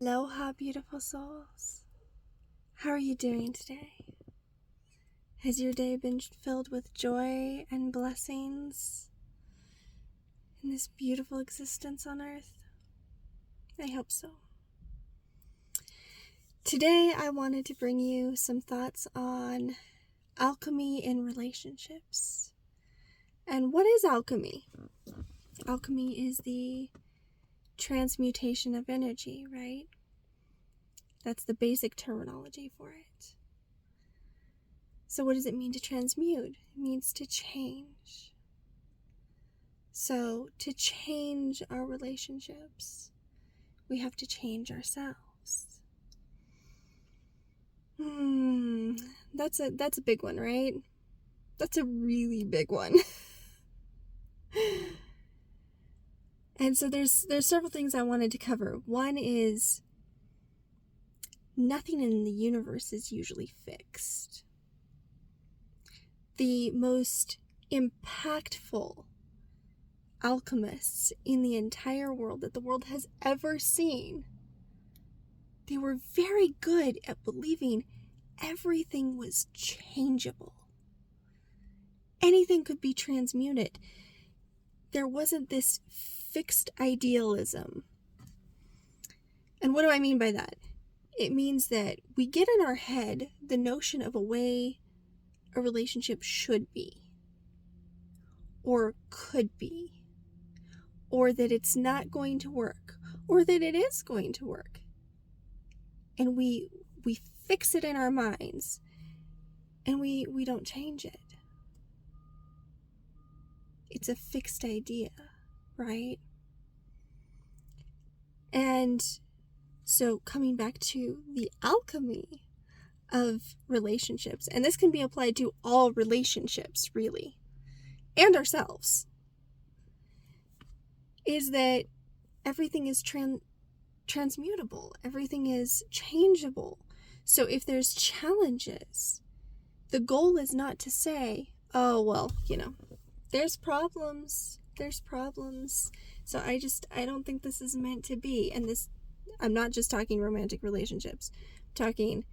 Aloha, beautiful souls. How are you doing today? Has your day been filled with joy and blessings in this beautiful existence on earth? I hope so. Today, I wanted to bring you some thoughts on alchemy in relationships. And what is alchemy? Alchemy is the transmutation of energy, right? That's the basic terminology for it. So what does it mean to transmute? It means to change. So to change our relationships, we have to change ourselves. That's a big one, right? That's a really big one. And so there's several things I wanted to cover. One is nothing in the universe is usually fixed. The most impactful alchemists in the entire world that the world has ever seen, they were very good at believing everything was changeable. Anything could be transmuted. There wasn't this fixed idealism. And what do I mean by that? It means that we get in our head the notion of a way a relationship should be, or could be, or that it's not going to work, or that it is going to work. And we fix it in our minds, and we don't change it. It's a fixed idea, right? And so coming back to the alchemy of relationships, and this can be applied to all relationships, really, and ourselves, is that everything is transmutable. Everything is changeable. So if there's challenges, the goal is not to say, oh, well, there's problems. So I don't think this is meant to be. And this, I'm not just talking romantic relationships. I'm talking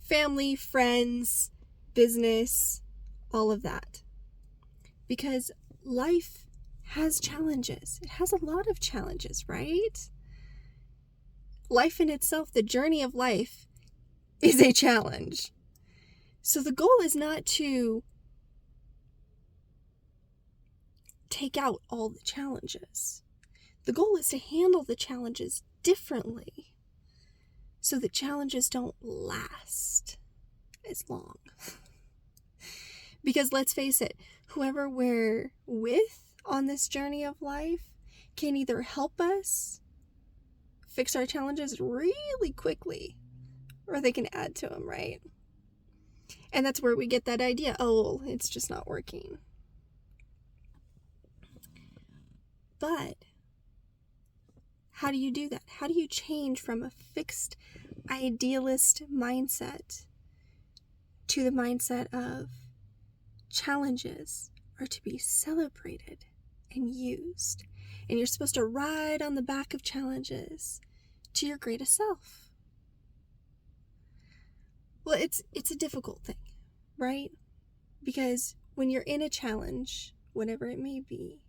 family, friends, business, all of that. Because life has challenges. It has a lot of challenges, right? Life in itself, the journey of life, is a challenge. So the goal is not to take out all the challenges. The goal is to handle the challenges differently so that challenges don't last as long. Because let's face it, whoever we're with on this journey of life can either help us fix our challenges really quickly, or they can add to them, right? And that's where we get that idea, oh, it's just not working. But how do you do that? How do you change from a fixed idealist mindset to the mindset of challenges are to be celebrated and used, and you're supposed to ride on the back of challenges to your greatest self? Well, it's a difficult thing, right? Because when you're in a challenge, whatever it may be,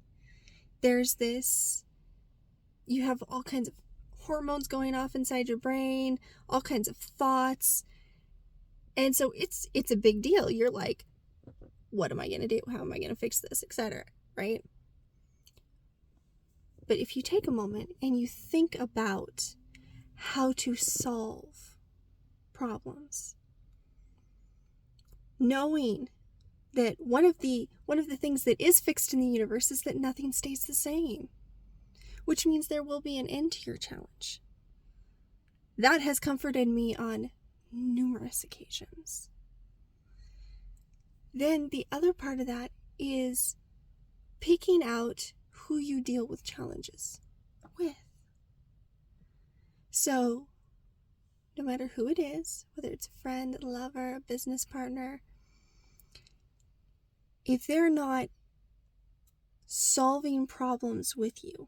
there's this, you have all kinds of hormones going off inside your brain, all kinds of thoughts. And so it's a big deal. You're like, what am I going to do? How am I going to fix this, etc., right? But if you take a moment and you think about how to solve problems, knowing that one of the things that is fixed in the universe is that nothing stays the same, which means there will be an end to your challenge. That has comforted me on numerous occasions. Then the other part of that is picking out who you deal with challenges with. So no matter who it is, whether it's a friend, a lover, a business partner, if they're not solving problems with you,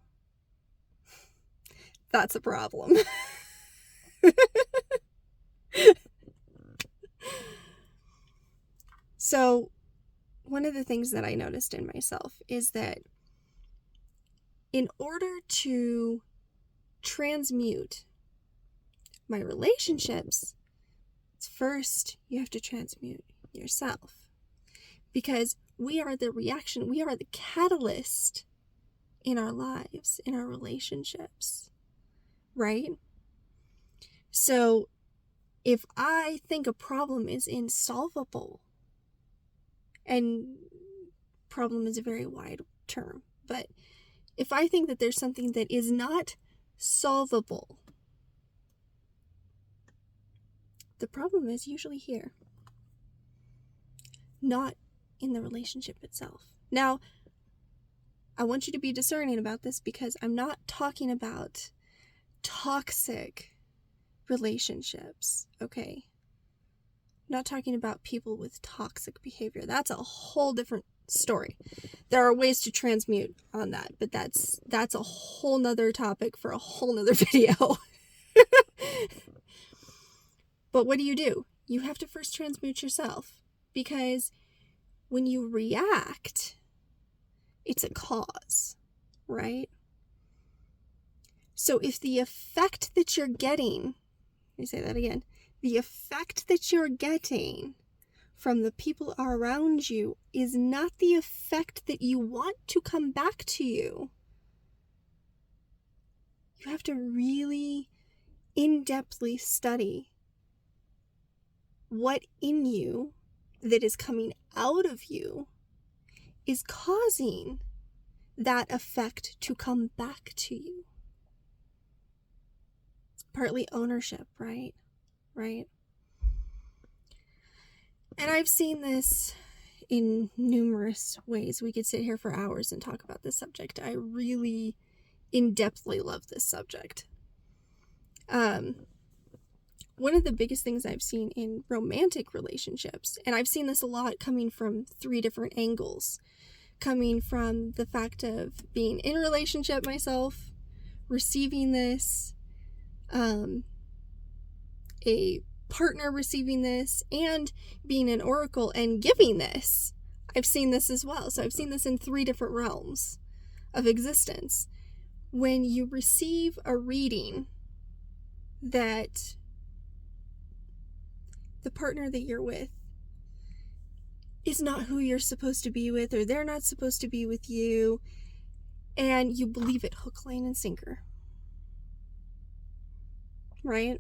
that's a problem. So, one of the things that I noticed in myself is that in order to transmute my relationships, first you have to transmute yourself. Because we are the reaction, we are the catalyst in our lives, in our relationships, right? So if I think a problem is insolvable, and problem is a very wide term, but if I think that there's something that is not solvable, the problem is usually here, not in the relationship itself. Now, I want you to be discerning about this because I'm not talking about toxic relationships, okay? I'm not talking about people with toxic behavior. That's a whole different story. There are ways to transmute on that, but that's a whole nother topic for a whole nother video. But what do? You have to first transmute yourself, because when you react, it's a cause, right? So if the effect that you're getting, let me say that again, the effect that you're getting from the people around you is not the effect that you want to come back to you, you have to really in-depthly study what in you that is coming out of you is causing that effect to come back to you. It's partly ownership, right? Right? And I've seen this in numerous ways. We could sit here for hours and talk about this subject. I really in-depthly love this subject. One of the biggest things I've seen in romantic relationships, and I've seen this a lot coming from 3 different angles, coming from the fact of being in a relationship myself, receiving this, a partner receiving this, and being an oracle and giving this. I've seen this as well. So I've seen this in 3 different realms of existence. When you receive a reading that the partner that you're with is not who you're supposed to be with, or they're not supposed to be with you, and you believe it hook, line, and sinker. Right?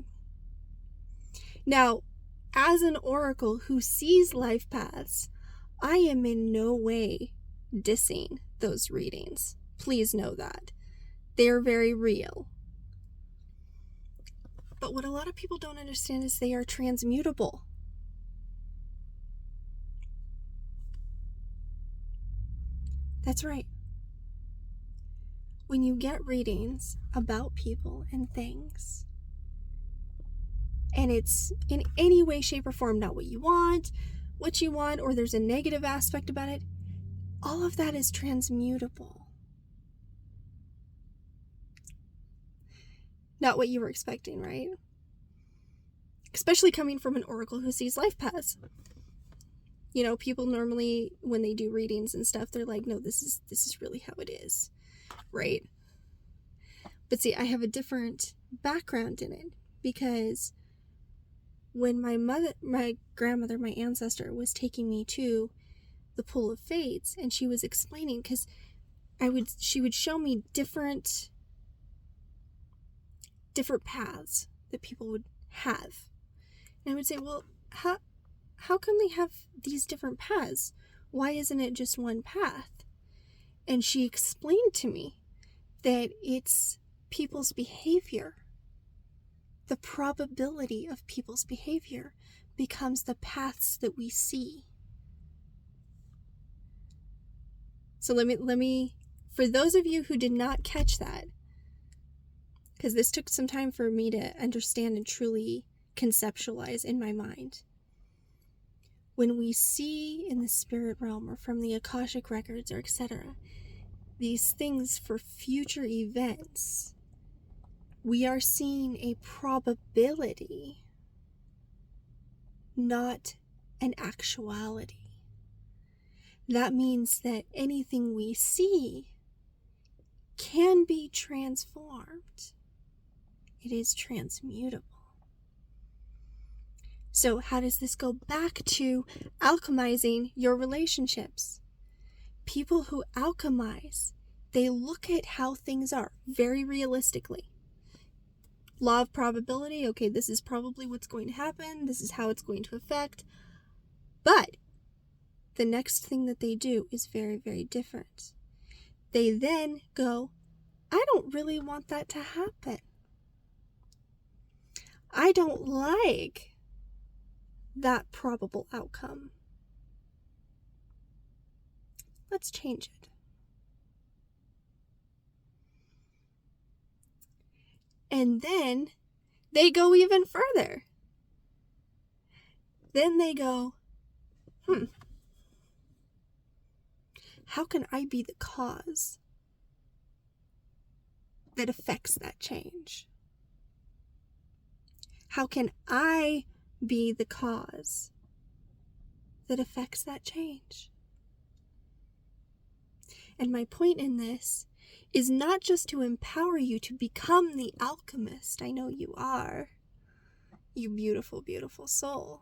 Now, as an oracle who sees life paths, I am in no way dissing those readings. Please know that. They're very real. But what a lot of people don't understand is they are transmutable. That's right. When you get readings about people and things, and it's in any way, shape, or form not what you want, or there's a negative aspect about it, all of that is transmutable. Not what you were expecting, right? Especially coming from an oracle who sees life paths. You know, people normally, when they do readings and stuff, they're like, no, this is really how it is, right? But see, I have a different background in it, because when my grandmother, my ancestor, was taking me to the Pool of Fates, and she was explaining, because she would show me different paths that people would have. And I would say, well, how come they have these different paths? Why isn't it just one path? And she explained to me that it's people's behavior. The probability of people's behavior becomes the paths that we see. So let me, for those of you who did not catch that, because this took some time for me to understand and truly conceptualize in my mind. When we see in the spirit realm, or from the Akashic records, or etc., these things for future events, We are seeing a probability, not an actuality. That means that anything we see can be transformed. It is transmutable. So how does this go back to alchemizing your relationships? People who alchemize, they look at how things are very realistically. Law of probability, okay, this is probably what's going to happen. This is how it's going to affect. But the next thing that they do is very, very different. They then go, I don't really want that to happen. I don't like that probable outcome. Let's change it. And then they go even further. Then they go, how can I be the cause that affects that change? How can I be the cause that affects that change? And my point in this is not just to empower you to become the alchemist. I know you are, you beautiful, beautiful soul.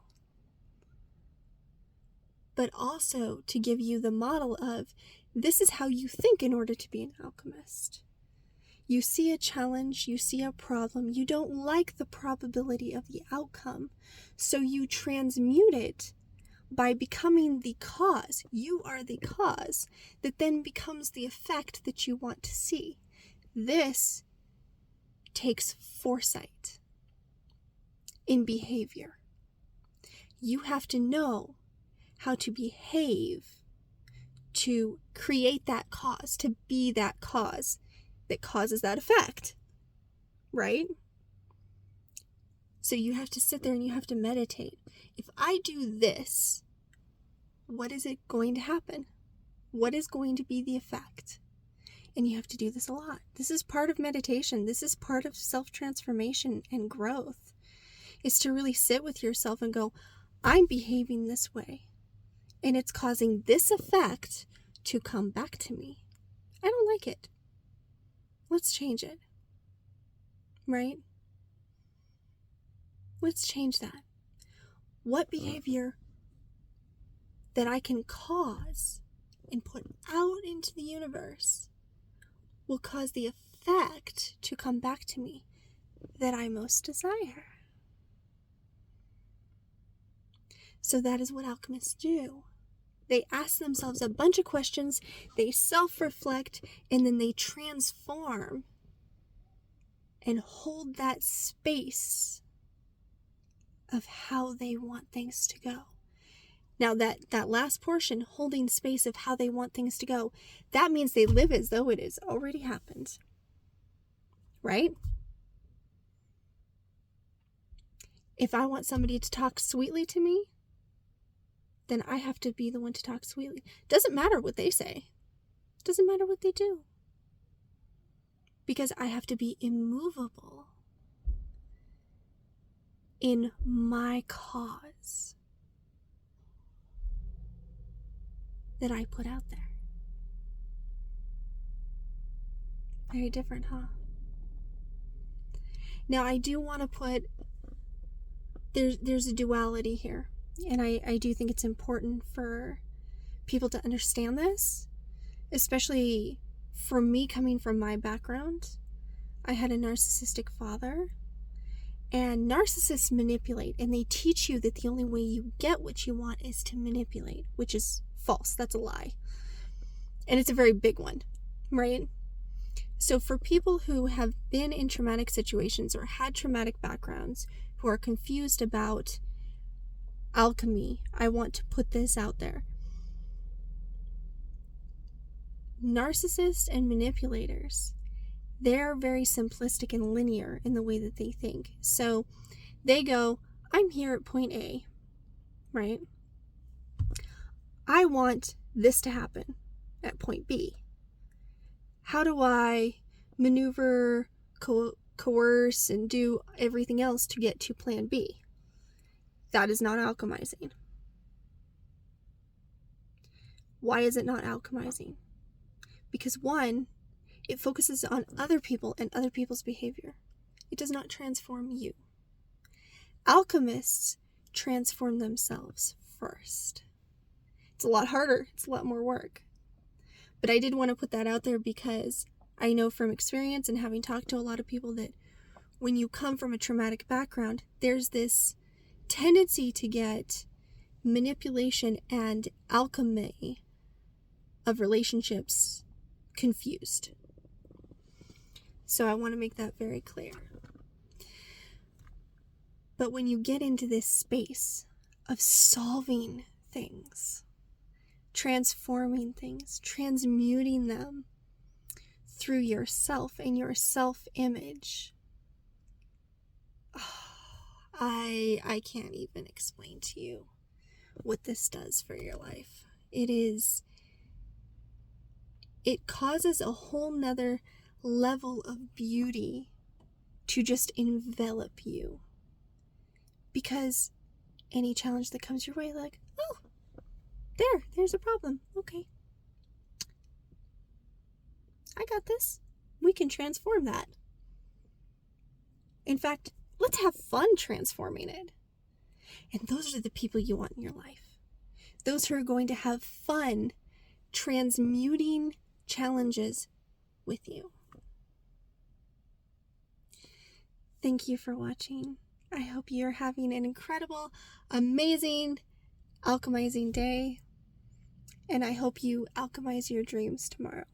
But also to give you the model of, this is how you think in order to be an alchemist. You see a challenge, you see a problem, you don't like the probability of the outcome, so you transmute it by becoming the cause. You are the cause that then becomes the effect that you want to see. This takes foresight in behavior. You have to know how to behave to create that cause, to be that cause that causes that effect, right? So you have to sit there and you have to meditate. If I do this, what is it going to happen? What is going to be the effect? And you have to do this a lot. This is part of meditation. This is part of self-transformation and growth, is to really sit with yourself and go, I'm behaving this way, and it's causing this effect to come back to me. I don't like it. Let's change it. Right? Let's change that. What behavior that I can cause and put out into the universe will cause the effect to come back to me that I most desire? So that is what alchemists do. They ask themselves a bunch of questions, they self-reflect, and then they transform and hold that space of how they want things to go. Now that last portion, holding space of how they want things to go, that means they live as though it has already happened. Right? If I want somebody to talk sweetly to me, then I have to be the one to talk sweetly. Doesn't matter what they say. Doesn't matter what they do. Because I have to be immovable in my cause that I put out there. Very different, huh? Now I do want to put, there's a duality here. And I do think it's important for people to understand this, especially for me coming from my background. I had a narcissistic father, and narcissists manipulate, and they teach you that the only way you get what you want is to manipulate, which is false. That's a lie. And it's a very big one, right? So for people who have been in traumatic situations or had traumatic backgrounds, who are confused about alchemy, I want to put this out there. Narcissists and manipulators, they're very simplistic and linear in the way that they think. So they go, I'm here at point A, right? I want this to happen at point B. How do I maneuver, coerce and do everything else to get to plan B. That is not alchemizing. Why is it not alchemizing? Because one, it focuses on other people and other people's behavior. It does not transform you. Alchemists transform themselves first. It's a lot harder. It's a lot more work. But I did want to put that out there because I know from experience and having talked to a lot of people that when you come from a traumatic background, there's this tendency to get manipulation and alchemy of relationships confused. So I want to make that very clear. But when you get into this space of solving things, transforming things, transmuting them through yourself and your self-image, I can't even explain to you what this does for your life. It causes a whole nother level of beauty to just envelop you. Because any challenge that comes your way, like, oh, there's a problem. Okay. I got this. We can transform that. In fact, let's have fun transforming it. And those are the people you want in your life. Those who are going to have fun transmuting challenges with you. Thank you for watching. I hope you're having an incredible, amazing, alchemizing day. And I hope you alchemize your dreams tomorrow.